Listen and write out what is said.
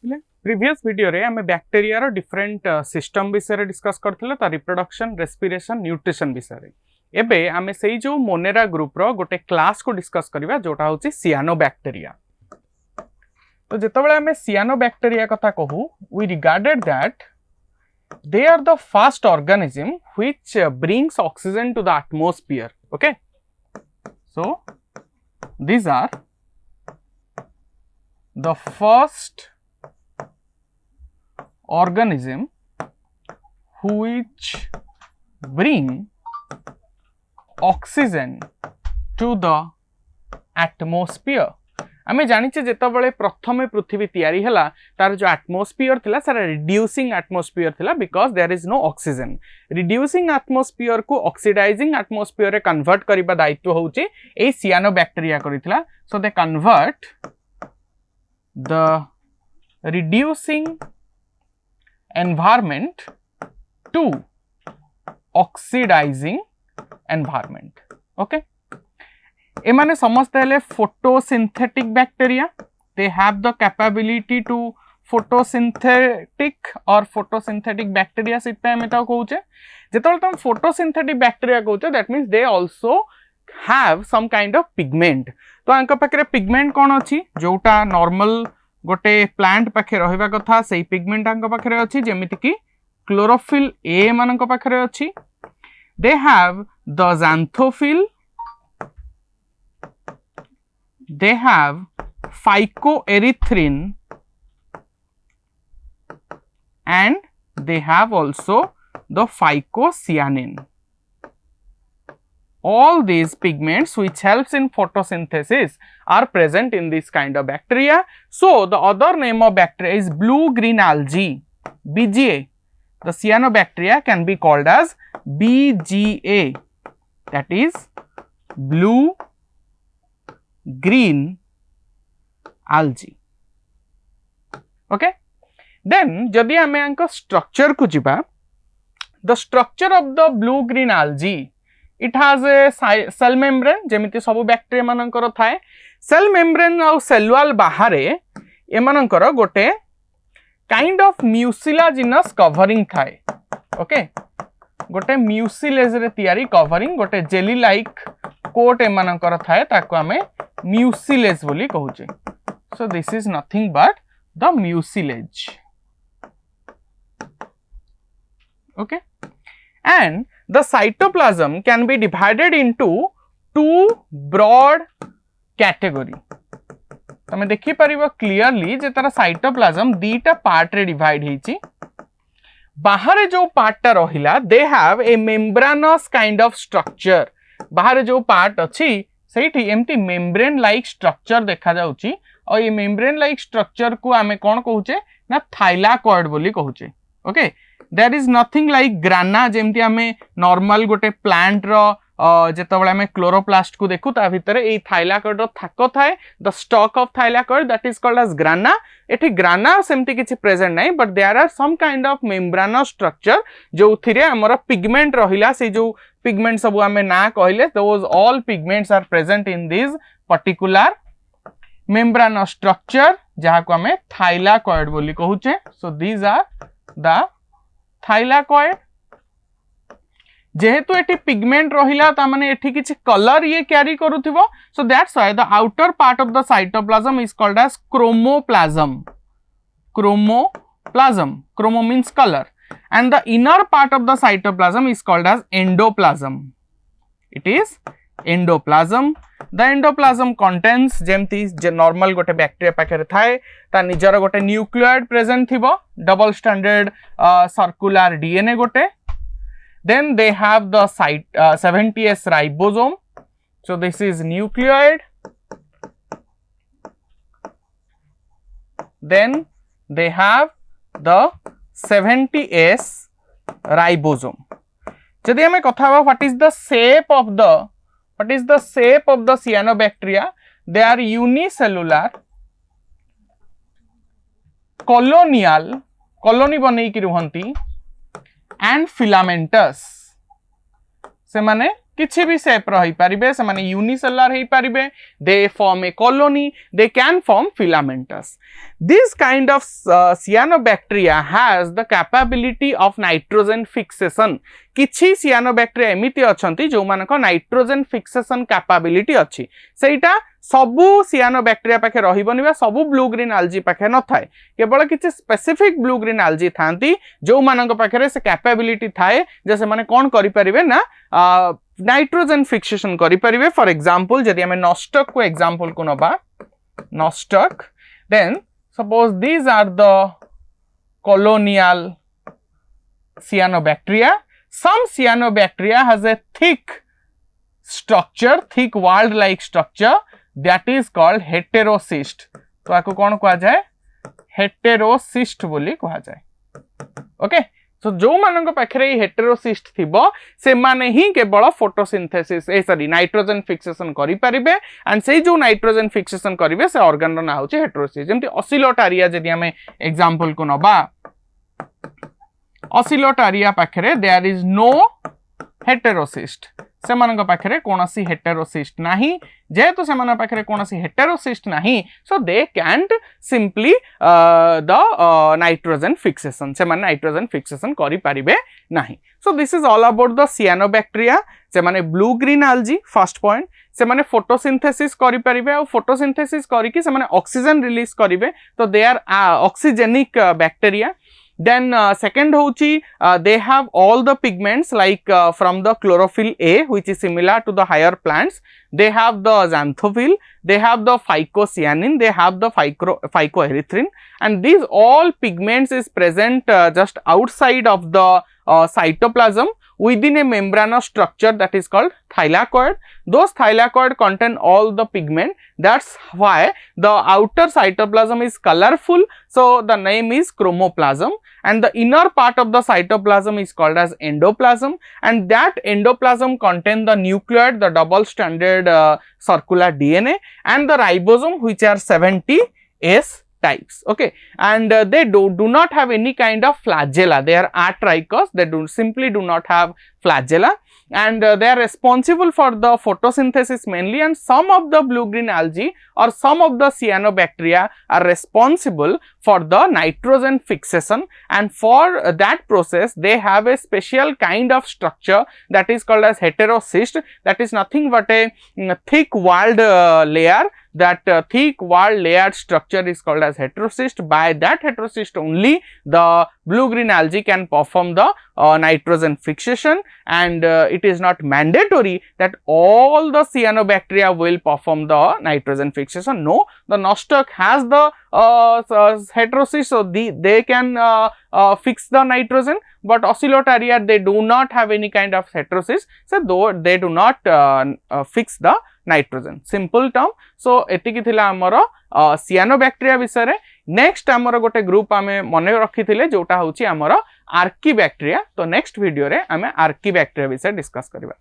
Previous video रे आमे bacteria रो different system विषय डिस्कस करथिले ता रिप्रोडक्शन रेस्पिरेशन न्यूट्रिशन विषय एबे आमे सेही जो मोनेरा ग्रुप रो गोटे क्लास को डिस्कस करबा जोटा होची CYANOBACTERIA। तो जेतबेले आमे CYANOBACTERIA कथा कहू we regarded that they are the first organism which brings oxygen to the atmosphere. Okay, so these are the first organism which bring oxygen to the atmosphere. आमे जानिचे जेतबेले प्रथमे पृथ्वी तैयारी हला तार जो एटमॉस्फियर थिला सारा रिड्यूसिंग एटमॉस्फियर थिला because there is no oxygen. Reducing atmosphere को ऑक्सीडाइजिंग एटमॉस्फियर रे कन्वर्ट करिबा दायित्व होउची ए CYANOBACTERIA करिथिला। So they convert the reducing environment to oxidising environment. Okay, एमाने समझते हेले photosynthetic bacteria. They have the capability to photosynthetic और फोटोसिंथेटिक बैक्टीरिया सिटा हम एटा कहउचे। जेतबेले तुम फोटोसिंथेटिक बैक्टीरिया कहउचे that means they also have some kind of pigment. तो आंक पाखरे पिगमेंट कोन अछि जोटा नॉर्मल गोटे प्लांट पाखे रहिबा कथा सेही पिगमेंट आंक पाखरे अछि जेमिति कि क्लोरोफिल ए मानक पाखरे अछि। दे have the xanthophyll, they have phycoerythrin and they have also the phycocyanin. All these pigments which helps in photosynthesis are present in this kind of bacteria. So the other name of bacteria is blue green algae, BGA. The CYANOBACTERIA can be called as BGA, that is blue green algae. Okay, then जदि आमे आंक structure को जिबा, the structure of the blue green algae, it has a cell membrane जेमिति सब bacteria मानकर थाए। Cell membrane और सेलुअल बाहरे एमानकर गोटे काइंड ऑफ म्यूसिलाजिनस कवरिंग थाए। ओके, गोटे म्यूसिलेज रे तयारी कवरिंग गोटे जेली लाइक कोट एमानकर थाए ताको आमे म्यूसिलेज बोली कहूचे। So this is nothing but the mucilage. Okay, and the cytoplasm can be divided into two broad category. तमे देखि परिबो क्लियरली जे तारा साइटोप्लाज्म दीटा पार्ट रे डिवाइड हेची। बाहर जो पार्ट रहिला they have a membranes kind of structure. बाहर जो पार्ट अछि सेठी एम्ति मेम्ब्रेन लाइक स्ट्रक्चर देखा जाउची और ये मेम्ब्रेन लाइक स्ट्रक्चर को आमे कोन कहूचे ना थाइलाकॉइड बोली कहूचे। Okay, there is nothing like grana जेमति आमे नॉर्मल गोटे प्लांट रो जेतबेले आमे क्लोरोप्लास्ट को देखु ता भितरे ए थाइलाकॉइड रो थाको थाए। The stock of thylakoid that is called as grana. एठी ग्राना सेमति किछि प्रेजेंट नाही but there are some kind of membranous structure जो थिरे हमर पिगमेंट रहिला। से जो पिगमेंट सब आमे ना कहले those all pigments are present in this particular membranous structure जहा को आमे थाइलाकॉइड बोली कहूचे। So these are the thylakoid. जेहेतु एटी पिगमेंट रहिला ता माने एठी किछि कलर ये कैरी करूथिबो। So that's why the outer part of the cytoplasm is called as chromoplasm. Chromoplasm, chromo means color, and the inner part of the cytoplasm is called as endoplasm. It is endoplasm. The endoplasm contains जेमति जे normal गोटे bacteria पाखरे थाए ता निजर गोटे nucleoid present थिबो, double standard circular DNA गोटे। Then they have the 70S ribosome. So this is nucleoid. Then they have the 70S ribosome. जदि हमें कथा हुआ what is the shape of the CYANOBACTERIA? They are unicellular, colony बनै कि रुहंती and filamentous। से माने किछि भी शेप रही पारिबे से माने यूनिसेलुलर हे पारिबे they form a colony they can form filamentous this kind of cyanobacteria has the capability of nitrogen fixation किछि सियानोबैक्टीरिया एमिति अछंती जो मानक नाइट्रोजन फिक्सेशन कैपेबिलिटी अछि सेटा सबु सियानोबैक्टीरिया पाखे रहिबनि बा सबु ब्लू ग्रीन आल्जी पाखे न थाए केवल किछि स्पेसिफिक ब्लू ग्रीन आल्जी थांती जो मानक पाखे से कैपेबिलिटी थाए जे से माने कोन करि परिबे ना नाइट्रोजन फिक्सेशन करि परिबे फॉर एग्जांपल जदि हमें नॉस्टक को एग्जांपल को नबा nostoc then suppose these are the colonial cyanobacteria. Some cyanobacteria has a thick structure, thick walled-like structure that is called heterocyst. तो आपको कौन कहा जाए heterocyst बोली कहा जाए. ओके सो जो मानक पाखरे हेटेरोसिस्ट थिबो से माने ही केवल फोटोसिंथेसिस सॉरी नाइट्रोजन फिक्सेशन करि परिबे एंड से जो नाइट्रोजन फिक्सेशन करिवे से ऑर्गन रो ना होची हेटेरोसिस्ट. जेमति ऑसिलोटारिया जदि हमें एग्जांपल को नबा ऑसिलोटारिया पाखरे देयर इज नो हेटेरोसिस्ट से मानक पाखरे कोनसी हेटेरोसिस्ट नाही जेहेतु से मानक पाखरे कोनसी हेटेरोसिस्ट नाही so they can't simply the nitrogen fixation से माने नाइट्रोजन फिक्सेशन करि परिबे नाही. So this is all about the cyanobacteria से माने blue green algae first point से माने फोटोसिंथेसिस करि परिबे और फोटोसिंथेसिस करि कि से माने ऑक्सीजन रिलीज करिवे तो they are oxygenic bacteria. Then second hochi they have all the pigments like from the chlorophyll A which is similar to the higher plants. They have the xanthophyll, they have the phycocyanin, they have the phycoerythrin, and these all pigments is present just outside of the cytoplasm within a membranous structure that is called thylakoid. Those thylakoid contain all the pigment. That's why the outer cytoplasm is colorful. So the name is chromoplasm, and the inner part of the cytoplasm is called as endoplasm, and that endoplasm contain the nucleoid, the double stranded circular DNA, and the ribosome, which are 70 S types. Okay, and they do not have any kind of flagella. They are atrichous. They simply do not have flagella, and they are responsible for the photosynthesis mainly, and some of the blue green algae or some of the cyanobacteria are responsible for the nitrogen fixation, and for that process they have a special kind of structure that is called as heterocyst. That is nothing but a thick walled layer. That thick walled layered structure is called as heterocyst. By that heterocyst only the blue green algae can perform the nitrogen fixation, and it is not mandatory that all the cyanobacteria will perform the nitrogen fixation. No, the nostoc has the heterocyst, so they can fix the nitrogen, but Oscillotaria they do not have any kind of heterocyst, so though they do not fix the nitrogen. Simple term. So एतिकी थिला हमरो cyanobacteria विषय रे. Next हमरो गोटे group आमे मने रखिथिले जोटा होची हमरो आर्कीबैक्टीरिया. तो नेक्स्ट वीडियो रे आमे आर्कीबैक्टीरिया विषय डिस्कस करबा.